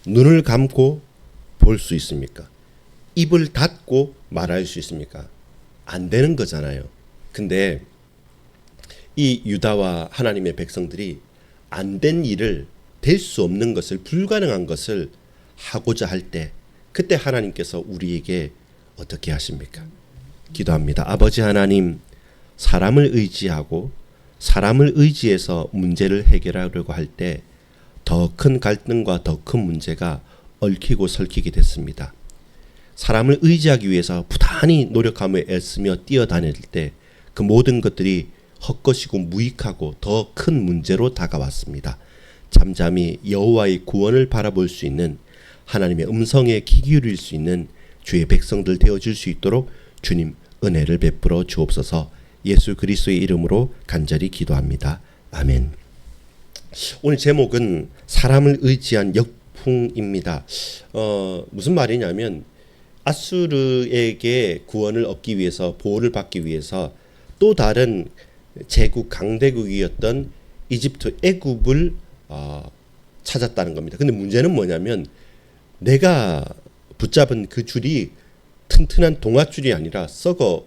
눈을 감고 볼 수 있습니까? 입을 닫고 말할 수 있습니까? 안 되는 거잖아요. 근데 이 유다와 하나님의 백성들이 안 된 일을, 될 수 없는 것을, 불가능한 것을 하고자 할 때, 그때 하나님께서 우리에게 어떻게 하십니까? 기도합니다. 아버지 하나님, 사람을 의지하고 사람을 의지해서 문제를 해결하려고 할 때 더 큰 갈등과 더 큰 문제가 얽히고 설키게 됐습니다. 사람을 의지하기 위해서 부단히 노력하며 애쓰며 뛰어다닐 때 그 모든 것들이 헛것이고 무익하고 더 큰 문제로 다가왔습니다. 잠잠히 여호와의 구원을 바라볼 수 있는, 하나님의 음성에 귀 기울일 수 있는 주의 백성들 되어줄 수 있도록 주님 은혜를 베풀어 주옵소서. 예수 그리스도의 이름으로 간절히 기도합니다. 아멘. 오늘 제목은 사람을 의지한 역풍입니다. 무슨 말이냐면 아수르에게 구원을 얻기 위해서, 보호를 받기 위해서 또 다른 제국, 강대국이었던 이집트, 애굽을 찾았다는 겁니다. 근데 문제는 뭐냐면 내가 붙잡은 그 줄이 튼튼한 동아줄이 아니라 썩어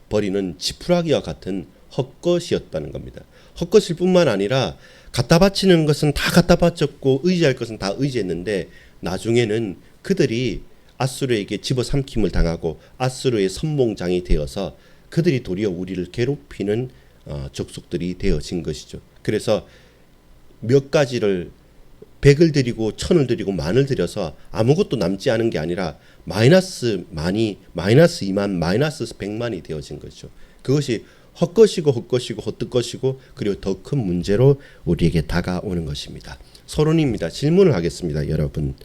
버리는 지푸라기와 같은 헛것이었다는 겁니다. 헛것일 뿐만 아니라 갖다 바치는 것은 다 갖다 바쳤고 의지할 것은 다 의지했는데 나중에는 그들이 아수르에게 집어삼킴을 당하고 아수르의 선봉장이 되어서 그들이 도리어 우리를 괴롭히는 족속들이 되어진 것이죠. 그래서 몇 가지를 100을 드리고 1000을 드리고 만을 드려서 아무것도 남지 않은 게 아니라 마이너스 만이 마이너스 2만 마이너스 100만이 되어진 거죠. 그것이 헛것이고 헛것이고 그리고 더 큰 문제로 우리에게 다가오는 것입니다. 서론입니다. 질문을 하겠습니다. 여러분,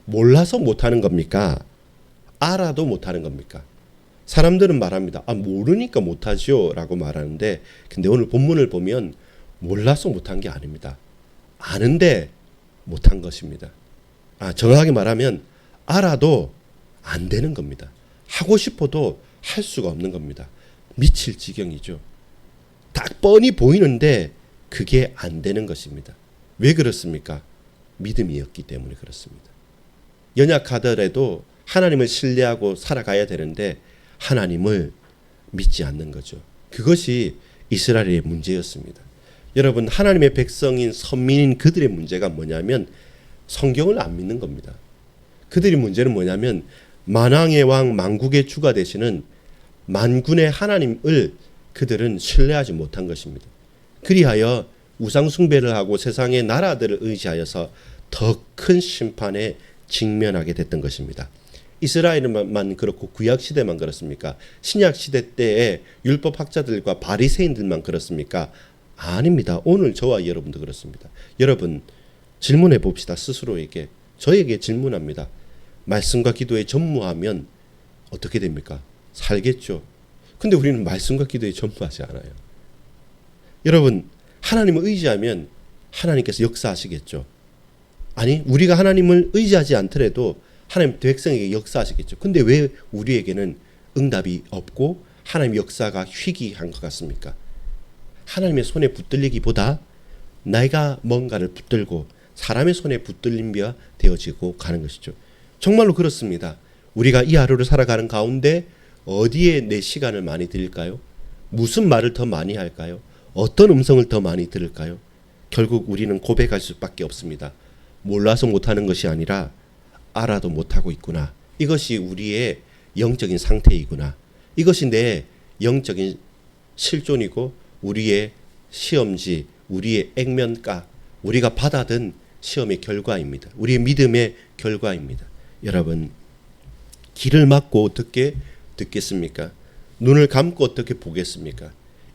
몰라서 못하는 겁니까? 알아도 못하는 겁니까? 사람들은 말합니다. 모르니까 못하죠 라고 말하는데, 근데 오늘 본문을 보면 몰라서 못한 게 아닙니다. 아는데 못한 것입니다. 정확하게 말하면 알아도 안 되는 겁니다. 하고 싶어도 할 수가 없는 겁니다. 미칠 지경이죠. 딱 뻔히 보이는데 그게 안 되는 것입니다. 왜 그렇습니까? 믿음이 없기 때문에 그렇습니다. 연약하더라도 하나님을 신뢰하고 살아가야 되는데 하나님을 믿지 않는 거죠. 그것이 이스라엘의 문제였습니다. 여러분, 하나님의 백성인 선민인 그들의 문제가 뭐냐면 성경을 안 믿는 겁니다. 그들의 문제는 뭐냐면 만왕의 왕 만국의 주가 되시는 만군의 하나님을 그들은 신뢰하지 못한 것입니다. 그리하여 우상 숭배를 하고 세상의 나라들을 의지하여서 더 큰 심판에 직면하게 됐던 것입니다. 이스라엘만 그렇고 구약 시대만 그렇습니까? 신약 시대 때의 율법 학자들과 바리새인들만 그렇습니까? 아닙니다. 오늘 저와 여러분도 그렇습니다. 여러분, 질문해 봅시다. 스스로에게. 저에게 질문합니다. 말씀과 기도에 전무하면 어떻게 됩니까? 살겠죠. 근데 우리는 말씀과 기도에 전무하지 않아요. 여러분, 하나님을 의지하면 하나님께서 역사하시겠죠. 아니, 우리가 하나님을 의지하지 않더라도 하나님 백성에게 역사하시겠죠. 근데 왜 우리에게는 응답이 없고 하나님 역사가 희귀한 것 같습니까? 하나님의 손에 붙들리기보다 내가 뭔가를 붙들고 사람의 손에 붙들림이 되어지고 가는 것이죠. 정말로 그렇습니다. 우리가 이 하루를 살아가는 가운데 어디에 내 시간을 많이 드릴까요? 무슨 말을 더 많이 할까요? 어떤 음성을 더 많이 들을까요? 결국 우리는 고백할 수밖에 없습니다. 몰라서 못하는 것이 아니라 알아도 못하고 있구나. 이것이 우리의 영적인 상태이구나. 이것이 내 영적인 실존이고 우리의 시험지, 우리의 액면가, 우리가 받아든 시험의 결과입니다. 우리의 믿음의 결과입니다. 여러분, 귀를 막고 어떻게 듣겠습니까? 눈을 감고 어떻게 보겠습니까?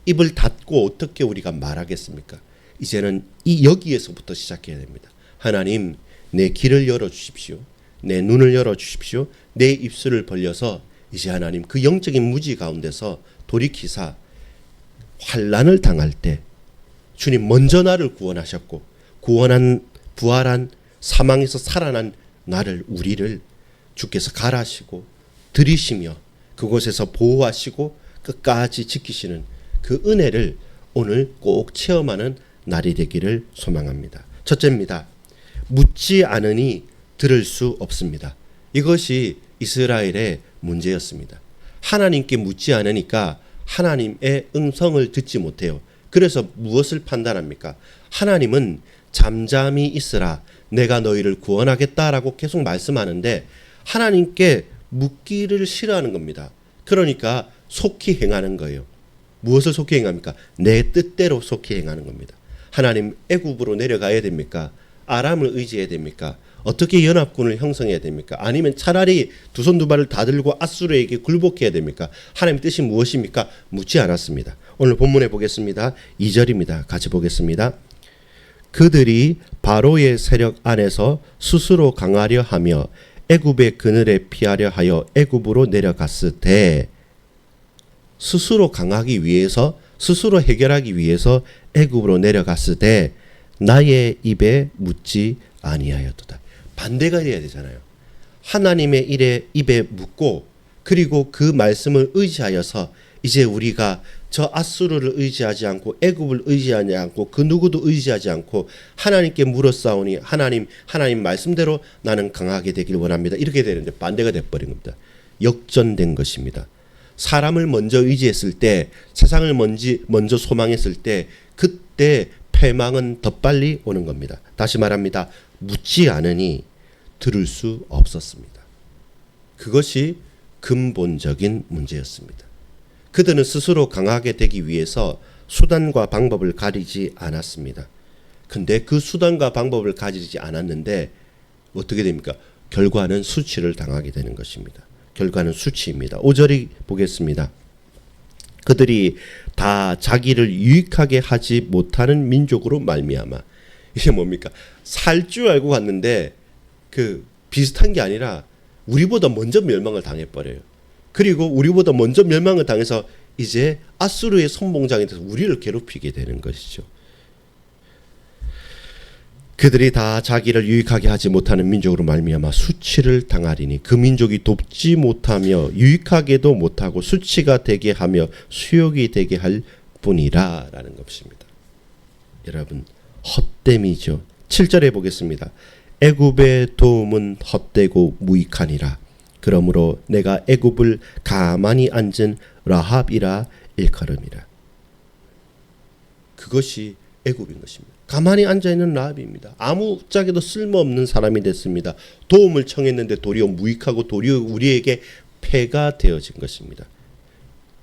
입을 닫고 어떻게 우리가 말하겠습니까? 이제는 여기에서부터 시작해야 됩니다. 하나님, 내 귀를 열어주십시오. 내 눈을 열어주십시오. 내 입술을 벌려서 이제 하나님 그 영적인 무지 가운데서 돌이키사 환난을 당할 때 주님 먼저 나를 구원하셨고 구원한 부활한 사망에서 살아난 우리를 주께서 갈아시고 들이시며 그곳에서 보호하시고 끝까지 지키시는 그 은혜를 오늘 꼭 체험하는 날이 되기를 소망합니다. 첫째입니다. 묻지 않으니 들을 수 없습니다. 이것이 이스라엘의 문제였습니다. 하나님께 묻지 않으니까 하나님의 음성을 듣지 못해요. 그래서 무엇을 판단합니까? 하나님은 잠잠히 있으라, 내가 너희를 구원하겠다라고 계속 말씀하는데 하나님께 묻기를 싫어하는 겁니다. 그러니까 속히 행하는 거예요. 무엇을 속히 행합니까? 내 뜻대로 속히 행하는 겁니다. 하나님, 애굽으로 내려가야 됩니까? 아람을 의지해야 됩니까? 어떻게 연합군을 형성해야 됩니까? 아니면 차라리 두 손 두 발을 다 들고 아수르에게 굴복해야 됩니까? 하나님 뜻이 무엇입니까? 묻지 않았습니다. 오늘 본문에 보겠습니다. 2절입니다. 같이 보겠습니다. 그들이 바로의 세력 안에서 스스로 강하려 하며 애굽의 그늘에 피하려 하여 애굽으로 내려갔을 때, 스스로 강하기 위해서, 스스로 해결하기 위해서 애굽으로 내려갔을 때 나의 입에 묻지 아니하였도다. 반대가 돼야 되잖아요. 하나님의 일에 입에 묻고 그리고 그 말씀을 의지하여서 이제 우리가 저 아수르를 의지하지 않고 애굽을 의지하지 않고 그 누구도 의지하지 않고 하나님께 물었사오니 하나님 말씀대로 나는 강하게 되길 원합니다. 이렇게 되는데 반대가 돼버린 겁니다. 역전된 것입니다. 사람을 먼저 의지했을 때, 세상을 먼저 소망했을 때 그때 패망은 더 빨리 오는 겁니다. 다시 말합니다. 묻지 않으니 들을 수 없었습니다. 그것이 근본적인 문제였습니다. 그들은 스스로 강하게 되기 위해서 수단과 방법을 가리지 않았습니다. 근데 그 수단과 방법을 가지지 않았는데 어떻게 됩니까? 결과는 수치를 당하게 되는 것입니다. 결과는 수치입니다. 5절이 보겠습니다. 그들이 다 자기를 유익하게 하지 못하는 민족으로 말미암아. 이게 뭡니까? 살 줄 알고 갔는데 그 비슷한 게 아니라 우리보다 먼저 멸망을 당해버려요. 그리고 우리보다 먼저 멸망을 당해서 이제 아수르의 선봉장이 돼서 우리를 괴롭히게 되는 것이죠. 그들이 다 자기를 유익하게 하지 못하는 민족으로 말미암아 수치를 당하리니 그 민족이 돕지 못하며 유익하게도 못하고 수치가 되게 하며 수욕이 되게 할 뿐이라 라는 것입니다. 여러분, 헛됨이죠. 7절에 보겠습니다. 애굽의 도움은 헛되고 무익하니라. 그러므로 내가 애굽을 가만히 앉은 라합이라 일컬음이라. 그것이 애굽인 것입니다. 가만히 앉아있는 라합입니다. 아무짝에도 쓸모없는 사람이 됐습니다. 도움을 청했는데 도리어 무익하고 도리어 우리에게 폐가 되어진 것입니다.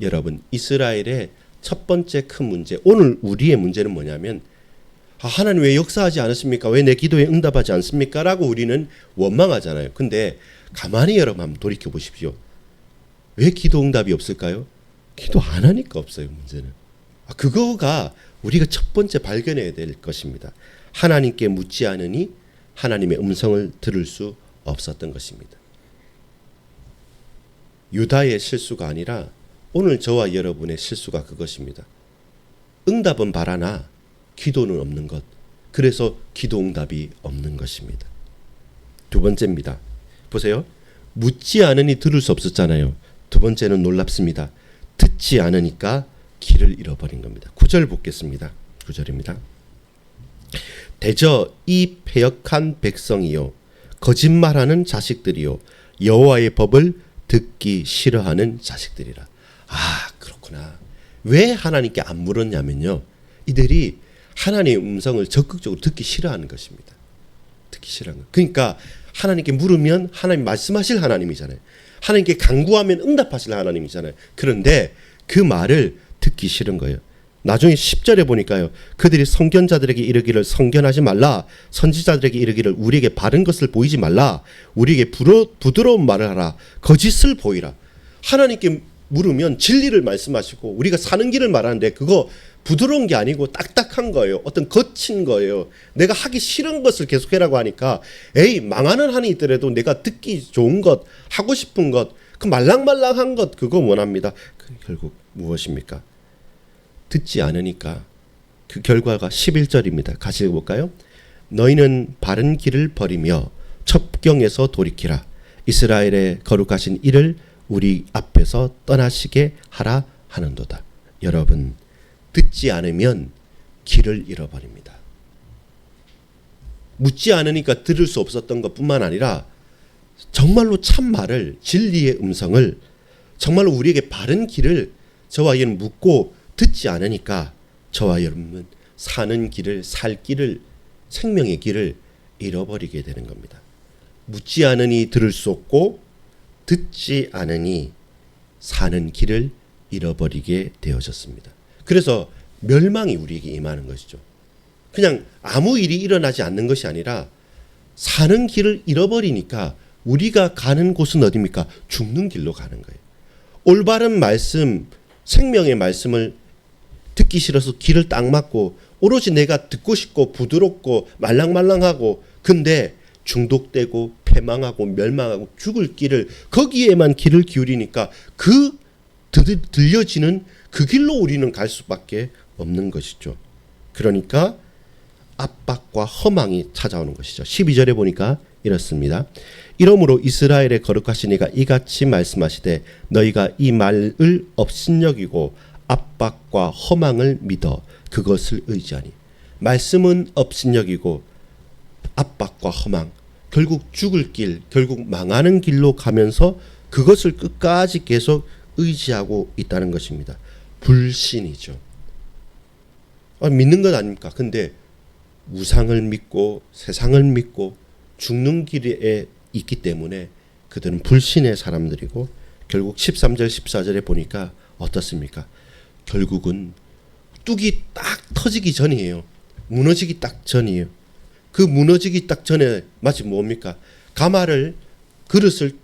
여러분, 이스라엘의 첫 번째 큰 문제, 오늘 우리의 문제는 뭐냐면 하나님 왜 역사하지 않았습니까? 왜 내 기도에 응답하지 않습니까? 라고 우리는 원망하잖아요. 근데 가만히 여러분 한번 돌이켜 보십시오. 왜 기도 응답이 없을까요? 기도 안 하니까 없어요. 문제는. 그거가 우리가 첫 번째 발견해야 될 것입니다. 하나님께 묻지 않으니 하나님의 음성을 들을 수 없었던 것입니다. 유다의 실수가 아니라 오늘 저와 여러분의 실수가 그것입니다. 응답은 바라나 기도는 없는 것. 그래서 기도 응답이 없는 것입니다. 두 번째입니다. 보세요. 묻지 않으니 들을 수 없었잖아요. 두 번째는 놀랍습니다. 듣지 않으니까 길을 잃어버린 겁니다. 9절 보겠습니다. 9절입니다. 대저 이 패역한 백성이요 거짓말하는 자식들이요 여호와의 법을 듣기 싫어하는 자식들이라. 그렇구나. 왜 하나님께 안 물었냐면요. 이들이 하나님의 음성을 적극적으로 듣기 싫어하는 것입니다. 듣기 싫어하는 것. 그러니까 하나님께 물으면 하나님 말씀하실 하나님이잖아요. 하나님께 간구하면 응답하실 하나님이잖아요. 그런데 그 말을 듣기 싫은 거예요. 나중에 10절에 보니까요. 그들이 선견자들에게 이르기를 선견하지 말라. 선지자들에게 이르기를 우리에게 바른 것을 보이지 말라. 우리에게 부드러운 말을 하라. 거짓을 보이라. 하나님께 물으면 진리를 말씀하시고 우리가 사는 길을 말하는데 그거 부드러운 게 아니고 딱딱한 거예요. 어떤 거친 거예요. 내가 하기 싫은 것을 계속해라고 하니까 망하는 한이 있더라도 내가 듣기 좋은 것, 하고 싶은 것, 그 말랑말랑한 것 그거 원합니다. 결국 무엇입니까? 듣지 않으니까 그 결과가 11절입니다. 같이 읽어볼까요? 너희는 바른 길을 버리며 첩경에서 돌이키라. 이스라엘의 거룩하신 이를 우리 앞에서 떠나시게 하라 하는도다. 여러분, 듣지 않으면 길을 잃어버립니다. 묻지 않으니까 들을 수 없었던 것뿐만 아니라 정말로 참말을, 진리의 음성을, 정말로 우리에게 바른 길을 저와 여러분 묻고 듣지 않으니까 저와 여러분은 사는 길을, 살 길을, 생명의 길을 잃어버리게 되는 겁니다. 묻지 않으니 들을 수 없고 듣지 않으니 사는 길을 잃어버리게 되어졌습니다. 그래서 멸망이 우리에게 임하는 것이죠. 그냥 아무 일이 일어나지 않는 것이 아니라 사는 길을 잃어버리니까 우리가 가는 곳은 어디입니까? 죽는 길로 가는 거예요. 올바른 말씀, 생명의 말씀을 듣기 싫어서 길을 딱 막고 오로지 내가 듣고 싶고 부드럽고 말랑말랑하고 근데 중독되고 패망하고 멸망하고 죽을 길을 거기에만 길을 기울이니까 그 들려지는 그 길로 우리는 갈 수밖에 없는 것이죠. 그러니까 압박과 허망이 찾아오는 것이죠. 12절에 보니까 이렇습니다. 이러므로 이스라엘의 거룩하신 이가 이같이 말씀하시되 너희가 이 말을 업신여기고 압박과 허망을 믿어 그것을 의지하니. 말씀은 업신여기고 압박과 허망, 결국 죽을 길, 결국 망하는 길로 가면서 그것을 끝까지 계속 의지하고 있다는 것입니다. 불신이죠. 믿는 것 아닙니까? 근데 우상을 믿고 세상을 믿고 죽는 길에 있기 때문에 그들은 불신의 사람들이고 결국 13절 14절에 보니까 어떻습니까? 결국은 뚝이 딱 터지기 전이에요. 무너지기 딱 전이에요. 그 무너지기 딱 전에 마치 뭡니까? 가마를 그릇을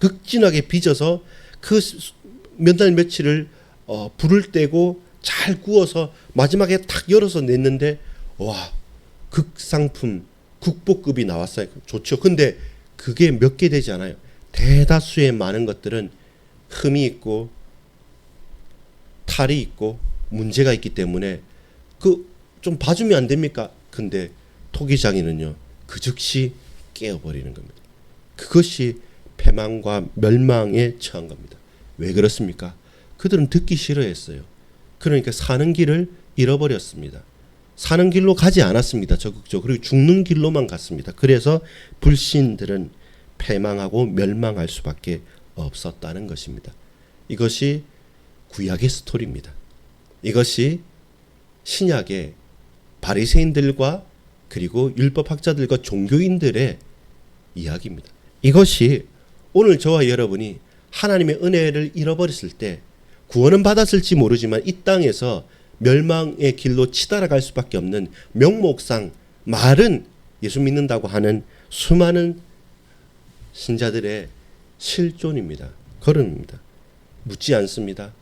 극진하게 빚어서 그 몇 날 며칠을 불을 떼고 잘 구워서 마지막에 탁 열어서 냈는데 와 극상품 국보급이 나왔어요. 좋죠. 근데 그게 몇 개 되지 않아요. 대다수의 많은 것들은 흠이 있고 탈이 있고 문제가 있기 때문에 그 좀 봐주면 안 됩니까? 근데 토기장이는요 그 즉시 깨어버리는 겁니다. 그것이 패망과 멸망에 처한 겁니다. 왜 그렇습니까? 그들은 듣기 싫어했어요. 그러니까 사는 길을 잃어버렸습니다. 사는 길로 가지 않았습니다. 적극적으로. 그리고 죽는 길로만 갔습니다. 그래서 불신들은 패망하고 멸망할 수밖에 없었다는 것입니다. 이것이 구약의 스토리입니다. 이것이 신약의 바리새인들과 그리고 율법학자들과 종교인들의 이야기입니다. 이것이 오늘 저와 여러분이 하나님의 은혜를 잃어버렸을 때 구원은 받았을지 모르지만 이 땅에서 멸망의 길로 치달아갈 수밖에 없는 명목상 말은 예수 믿는다고 하는 수많은 신자들의 실존입니다. 걸음입니다. 묻지 않습니다.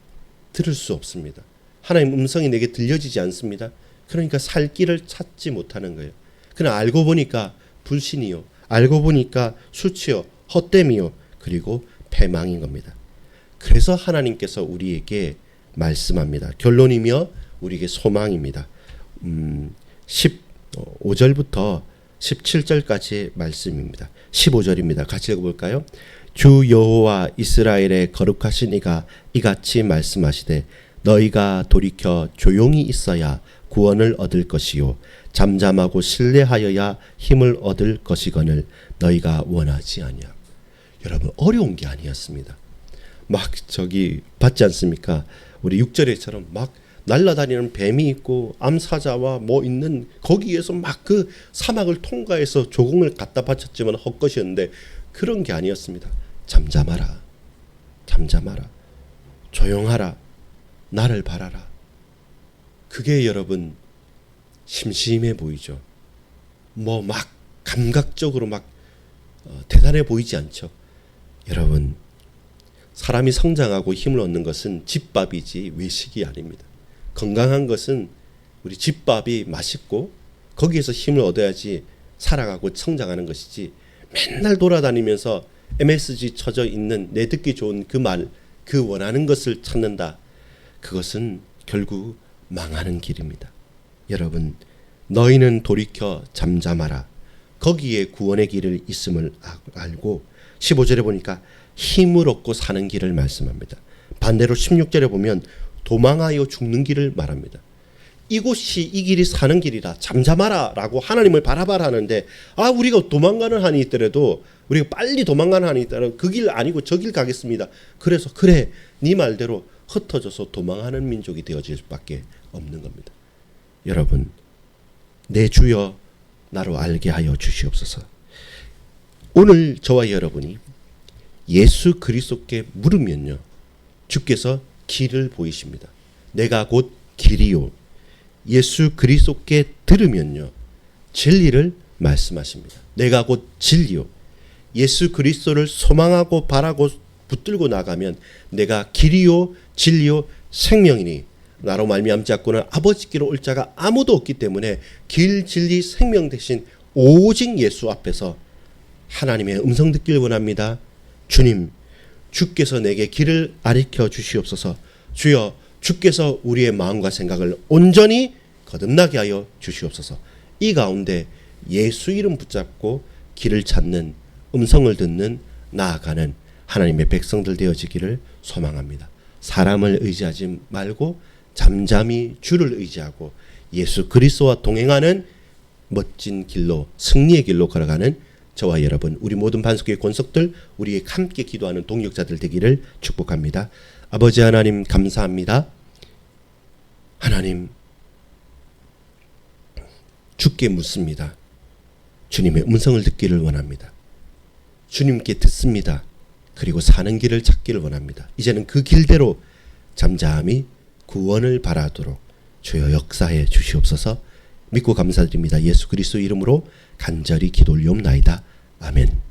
들을 수 없습니다. 하나님 음성이 내게 들려지지 않습니다. 그러니까 살 길을 찾지 못하는 거예요. 그러나 알고 보니까 불신이요. 알고 보니까 수치요. 헛됨이요. 그리고 패망인 겁니다. 그래서 하나님께서 우리에게 말씀합니다. 결론이며 우리에게 소망입니다. 15절부터 17절까지의 말씀입니다. 15절입니다. 같이 읽어볼까요? 주 여호와 이스라엘의 거룩하신 이가 이같이 말씀하시되 너희가 돌이켜 조용히 있어야 구원을 얻을 것이요 잠잠하고 신뢰하여야 힘을 얻을 것이거늘 너희가 원하지 아니하고. 여러분 어려운 게 아니었습니다. 막 저기 봤지 않습니까? 우리 6절에처럼 막 날아다니는 뱀이 있고 암사자와 뭐 있는 거기에서 막 그 사막을 통과해서 조공을 갖다 바쳤지만 헛것이었는데 그런 게 아니었습니다. 잠잠하라. 잠잠하라. 조용하라. 나를 바라라. 그게 여러분 심심해 보이죠. 뭐 막 감각적으로 막 대단해 보이지 않죠. 여러분 사람이 성장하고 힘을 얻는 것은 집밥이지 외식이 아닙니다. 건강한 것은 우리 집밥이 맛있고 거기에서 힘을 얻어야지 살아가고 성장하는 것이지 맨날 돌아다니면서 MSG 쳐져 있는 내 듣기 좋은 그 말, 그 원하는 것을 찾는다. 그것은 결국 망하는 길입니다. 여러분 너희는 돌이켜 잠잠하라. 거기에 구원의 길을 있음을 알고 15절에 보니까 힘을 얻고 사는 길을 말씀합니다. 반대로 16절에 보면 도망하여 죽는 길을 말합니다. 이곳이 이 길이 사는 길이라 잠잠하라 라고 하나님을 바라봐라 하는데, 우리가 도망가는 한이 있더라도, 우리가 빨리 도망가는 한이 있더라도 그 길 아니고 저 길 가겠습니다. 그래서 그래 네 말대로 흩어져서 도망하는 민족이 되어질 수밖에 없는 겁니다. 여러분, 내 주여 나로 알게 하여 주시옵소서. 오늘 저와 여러분이 예수 그리스도께 물으면요, 주께서 길을 보이십니다. 내가 곧 길이요. 예수 그리스도께 들으면요, 진리를 말씀하십니다. 내가 곧 진리요. 예수 그리스도를 소망하고 바라고 붙들고 나가면 내가 길이요 진리요 생명이니 나로 말미암지 않고는 아버지께로 올 자가 아무도 없기 때문에 길 진리 생명 대신 오직 예수 앞에서 하나님의 음성 듣기를 원합니다. 주님, 주께서 내게 길을 가르쳐 주시옵소서. 주여, 주께서 우리의 마음과 생각을 온전히 거듭나게 하여 주시옵소서. 이 가운데 예수 이름 붙잡고 길을 찾는, 음성을 듣는, 나아가는 하나님의 백성들 되어지기를 소망합니다. 사람을 의지하지 말고 잠잠히 주를 의지하고 예수 그리스도와 동행하는 멋진 길로, 승리의 길로 걸어가는 저와 여러분, 우리 모든 반석교회 권속들, 우리 함께 기도하는 동역자들 되기를 축복합니다. 아버지 하나님 감사합니다. 하나님, 주께 묻습니다. 주님의 음성을 듣기를 원합니다. 주님께 듣습니다. 그리고 사는 길을 찾기를 원합니다. 이제는 그 길대로 잠잠히 구원을 바라도록 주여 역사해 주시옵소서. 믿고 감사드립니다. 예수 그리스도 이름으로 간절히 기도 올리옵나이다. 아멘.